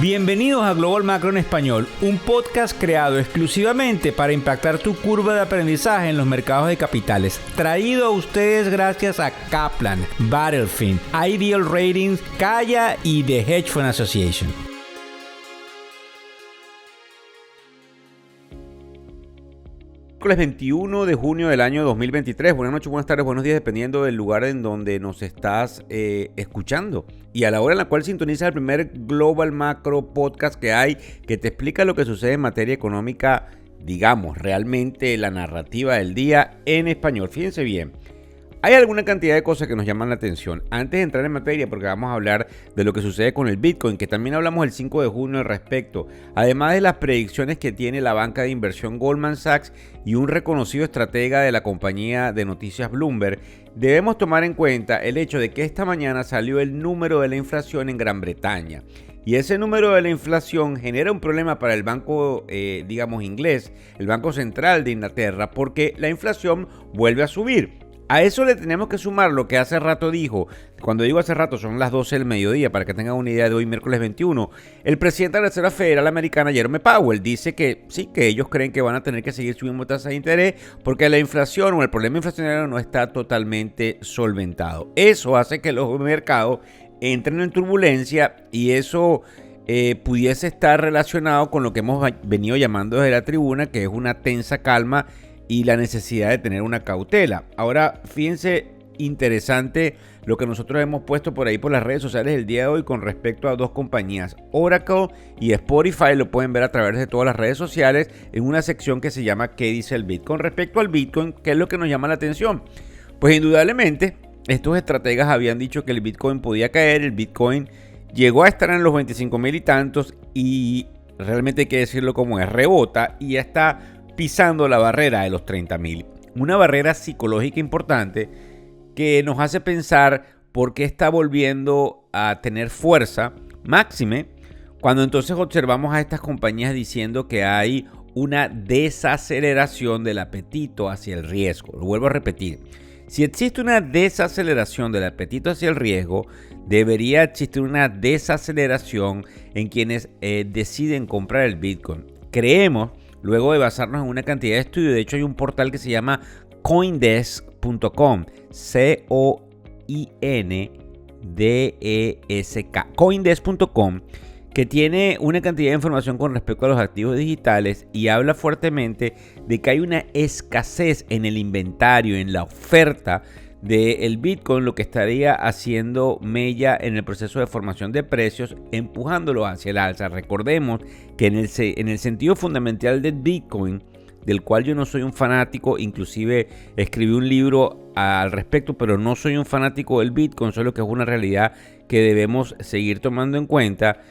Bienvenidos a Global Macro en Español, un podcast creado exclusivamente para impactar tu curva de aprendizaje en los mercados de capitales. Traído a ustedes gracias a Kaplan, Battlefield, Ideal Ratings, Kaya y The Hedge Fund Association. Miércoles 21 de junio del año 2023. Buenas noches, buenas tardes, buenos días, dependiendo del lugar en donde nos estás escuchando. Y a la hora en la cual sintonizas el primer Global Macro podcast que hay, que te explica lo que sucede en materia económica, digamos, realmente la narrativa del día en español. Fíjense bien. Hay alguna cantidad de cosas que nos llaman la atención. Antes de entrar en materia, porque vamos a hablar de lo que sucede con el Bitcoin, que también hablamos el 5 de junio al respecto, además de las predicciones que tiene la banca de inversión Goldman Sachs y un reconocido estratega de la compañía de noticias Bloomberg, debemos tomar en cuenta el hecho de que esta mañana salió el número de la inflación en Gran Bretaña. Y ese número de la inflación genera un problema para el banco, inglés, el Banco Central de Inglaterra, porque la inflación vuelve a subir. A eso le tenemos que sumar lo que hace rato dijo, cuando digo hace rato son las 12 del mediodía, para que tengan una idea de hoy, miércoles 21, el presidente de la Reserva Federal Americana, Jerome Powell, dice que sí, que ellos creen que van a tener que seguir subiendo tasas de interés porque la inflación o el problema inflacionario no está totalmente solventado. Eso hace que los mercados entren en turbulencia y eso pudiese estar relacionado con lo que hemos venido llamando desde la tribuna, que es una tensa calma y la necesidad de tener una cautela. Ahora, fíjense, interesante lo que nosotros hemos puesto por ahí por las redes sociales el día de hoy con respecto a dos compañías, Oracle y Spotify. Lo pueden ver a través de todas las redes sociales en una sección que se llama ¿Qué dice el Bitcoin? Con respecto al Bitcoin, ¿qué es lo que nos llama la atención? Pues indudablemente, estos estrategas habían dicho que el Bitcoin podía caer. El Bitcoin llegó a estar en los 25,000 y tantos y realmente hay que decirlo como es, rebota y ya está pisando la barrera de los 30,000. Una barrera psicológica importante que nos hace pensar por qué está volviendo a tener fuerza, máxime, cuando entonces observamos a estas compañías diciendo que hay una desaceleración del apetito hacia el riesgo. Lo vuelvo a repetir. Si existe una desaceleración del apetito hacia el riesgo, debería existir una desaceleración en quienes deciden comprar el Bitcoin. Creemos, luego de basarnos en una cantidad de estudios, de hecho hay un portal que se llama Coindesk.com, C-O-I-N-D-E-S-K, Coindesk.com, que tiene una cantidad de información con respecto a los activos digitales y habla fuertemente de que hay una escasez en el inventario, en la oferta del Bitcoin, lo que estaría haciendo mella en el proceso de formación de precios, empujándolo hacia el alza. Recordemos que en el sentido fundamental del Bitcoin, del cual yo no soy un fanático, inclusive escribí un libro al respecto, pero no soy un fanático del Bitcoin, solo que es una realidad que debemos seguir tomando en cuenta.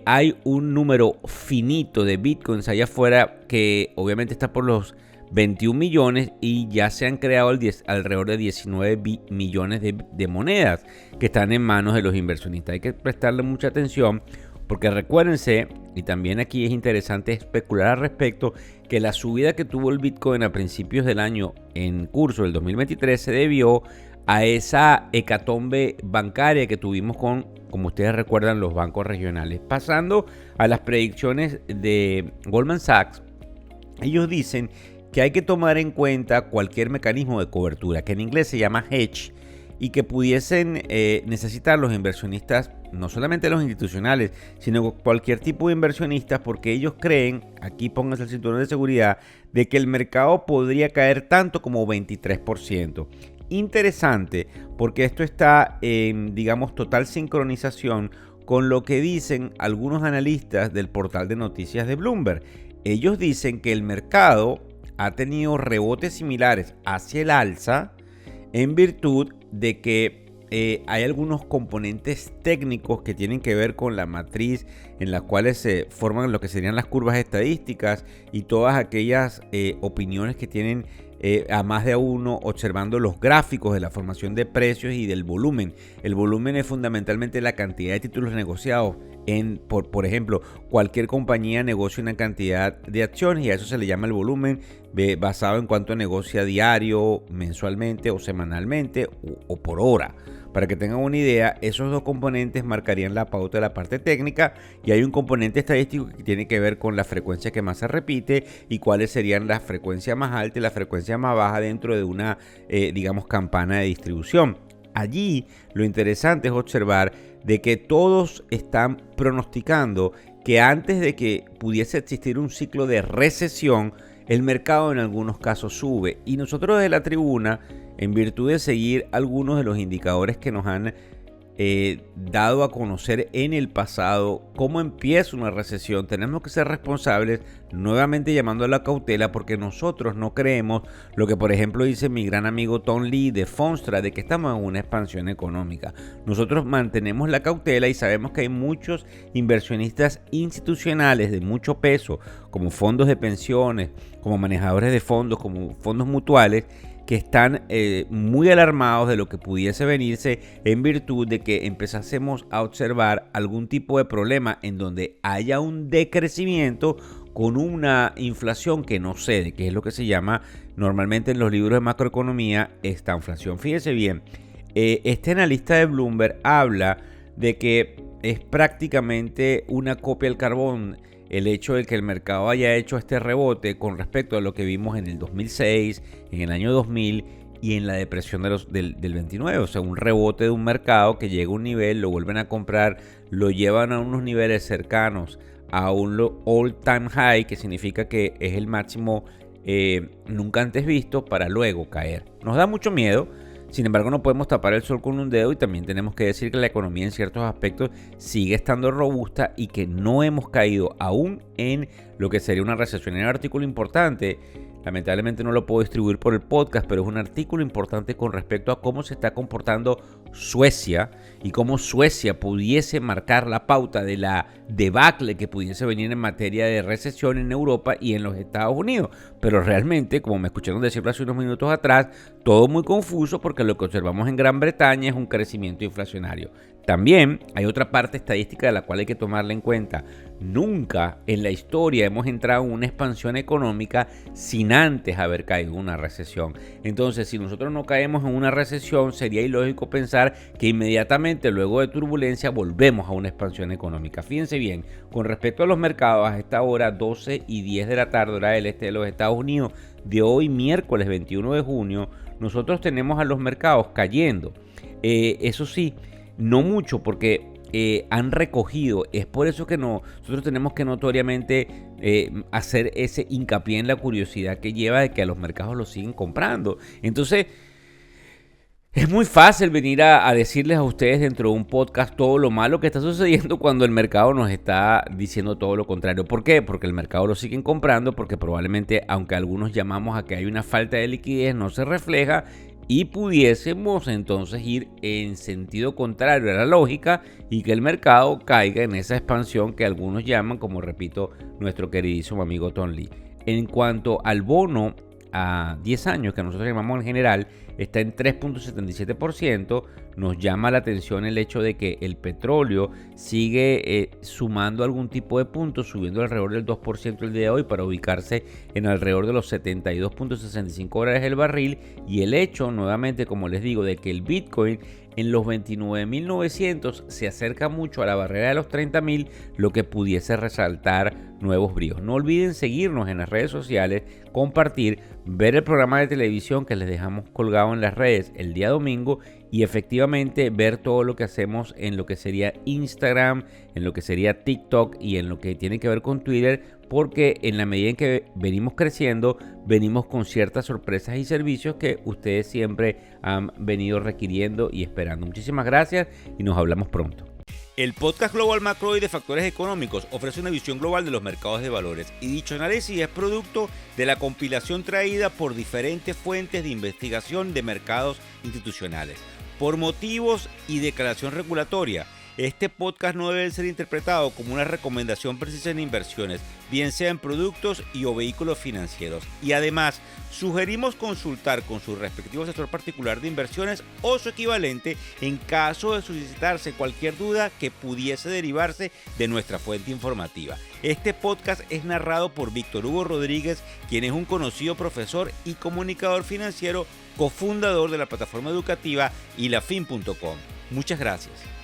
Hay un número finito de Bitcoins allá afuera que obviamente está por los 21 millones y ya se han creado alrededor de 19 millones de monedas que están en manos de los inversionistas. Hay que prestarle mucha atención porque recuérdense, y también aquí es interesante especular al respecto, que la subida que tuvo el Bitcoin a principios del año en curso del 2023 se debió a esa hecatombe bancaria que tuvimos con, como ustedes recuerdan, los bancos regionales. Pasando a las predicciones de Goldman Sachs, ellos dicen que hay que tomar en cuenta cualquier mecanismo de cobertura, que en inglés se llama hedge, y que pudiesen necesitar los inversionistas, no solamente los institucionales, sino cualquier tipo de inversionistas, porque ellos creen, aquí pónganse el cinturón de seguridad, de que el mercado podría caer tanto como 23%. Interesante, porque esto está en, total sincronización con lo que dicen algunos analistas del portal de noticias de Bloomberg. Ellos dicen que el mercado ha tenido rebotes similares hacia el alza en virtud de que hay algunos componentes técnicos que tienen que ver con la matriz en las cuales se forman lo que serían las curvas estadísticas y todas aquellas opiniones que tienen a más de uno observando los gráficos de la formación de precios y del volumen. El volumen es fundamentalmente la cantidad de títulos negociados. Por ejemplo, cualquier compañía negocia una cantidad de acciones y a eso se le llama el volumen basado en cuánto negocia diario, mensualmente o semanalmente o por hora. Para que tengan una idea, esos dos componentes marcarían la pauta de la parte técnica y hay un componente estadístico que tiene que ver con la frecuencia que más se repite y cuáles serían la frecuencia más alta y la frecuencia más baja dentro de una, campana de distribución. Allí lo interesante es observar de que todos están pronosticando que antes de que pudiese existir un ciclo de recesión, el mercado en algunos casos sube. Y nosotros desde la tribuna, en virtud de seguir algunos de los indicadores que nos han dado a conocer en el pasado cómo empieza una recesión, tenemos que ser responsables, nuevamente llamando a la cautela, porque nosotros no creemos lo que por ejemplo dice mi gran amigo Tom Lee de Fonstra, de que estamos en una expansión económica. Nosotros mantenemos la cautela y sabemos que hay muchos inversionistas institucionales de mucho peso, como fondos de pensiones, como manejadores de fondos, como fondos mutuales, que están muy alarmados de lo que pudiese venirse en virtud de que empezásemos a observar algún tipo de problema en donde haya un decrecimiento con una inflación que no cede, que es lo que se llama normalmente en los libros de macroeconomía esta inflación. Fíjese bien, este analista de Bloomberg habla de que es prácticamente una copia del carbón el hecho de que el mercado haya hecho este rebote con respecto a lo que vimos en el 2006, en el año 2000 y en la depresión del 29. O sea, un rebote de un mercado que llega a un nivel, lo vuelven a comprar, lo llevan a unos niveles cercanos a un all-time high, que significa que es el máximo nunca antes visto, para luego caer. Nos da mucho miedo. Sin embargo, no podemos tapar el sol con un dedo y también tenemos que decir que la economía en ciertos aspectos sigue estando robusta y que no hemos caído aún en lo que sería una recesión. Hay un artículo importante, lamentablemente no lo puedo distribuir por el podcast, pero es un artículo importante con respecto a cómo se está comportando Suecia y cómo Suecia pudiese marcar la pauta de la debacle que pudiese venir en materia de recesión en Europa y en los Estados Unidos. Pero realmente, como me escucharon decir hace unos minutos atrás, todo muy confuso porque lo que observamos en Gran Bretaña es un crecimiento inflacionario. También hay otra parte estadística de la cual hay que tomarla en cuenta. Nunca en la historia hemos entrado en una expansión económica sin antes haber caído en una recesión. Entonces, si nosotros no caemos en una recesión, sería ilógico pensar que inmediatamente luego de turbulencia volvemos a una expansión económica. Fíjense bien, con respecto a los mercados, a esta hora 12:10 de la tarde, hora del este de los Estados Unidos, de hoy miércoles 21 de junio, nosotros tenemos a los mercados cayendo. Eso sí, no mucho, porque han recogido. Es por eso que nosotros tenemos que notoriamente hacer ese hincapié en la curiosidad que lleva de que a los mercados los siguen comprando. Entonces, es muy fácil venir a decirles a ustedes dentro de un podcast todo lo malo que está sucediendo cuando el mercado nos está diciendo todo lo contrario. ¿Por qué? Porque el mercado lo siguen comprando, porque probablemente, aunque algunos llamamos a que hay una falta de liquidez, no se refleja. Y pudiésemos entonces ir en sentido contrario a la lógica y que el mercado caiga en esa expansión que algunos llaman, como repito, nuestro queridísimo amigo Tom Lee. En cuanto al bono a 10 años, que nosotros llamamos en general, está en 3.77%. Nos llama la atención el hecho de que el petróleo sigue sumando algún tipo de puntos, subiendo alrededor del 2% el día de hoy para ubicarse en alrededor de los $72.65 el barril. Y el hecho, nuevamente, como les digo, de que el Bitcoin en los 29.900 se acerca mucho a la barrera de los 30.000, lo que pudiese resaltar nuevos bríos. No olviden seguirnos en las redes sociales, compartir, ver el programa de televisión que les dejamos colgado en las redes el día domingo y efectivamente ver todo lo que hacemos en lo que sería Instagram, en lo que sería TikTok y en lo que tiene que ver con Twitter, porque en la medida en que venimos creciendo, venimos con ciertas sorpresas y servicios que ustedes siempre han venido requiriendo y esperando. Muchísimas gracias y nos hablamos pronto. El podcast Global Macro y de Factores Económicos ofrece una visión global de los mercados de valores y dicho análisis es producto de la compilación traída por diferentes fuentes de investigación de mercados institucionales. Por motivos y declaración regulatoria, este podcast no debe ser interpretado como una recomendación precisa en inversiones, bien sea en productos y o vehículos financieros. Y además, sugerimos consultar con su respectivo asesor particular de inversiones o su equivalente en caso de suscitarse cualquier duda que pudiese derivarse de nuestra fuente informativa. Este podcast es narrado por Víctor Hugo Rodríguez, quien es un conocido profesor y comunicador financiero cofundador de la plataforma educativa ilafin.com. Muchas gracias.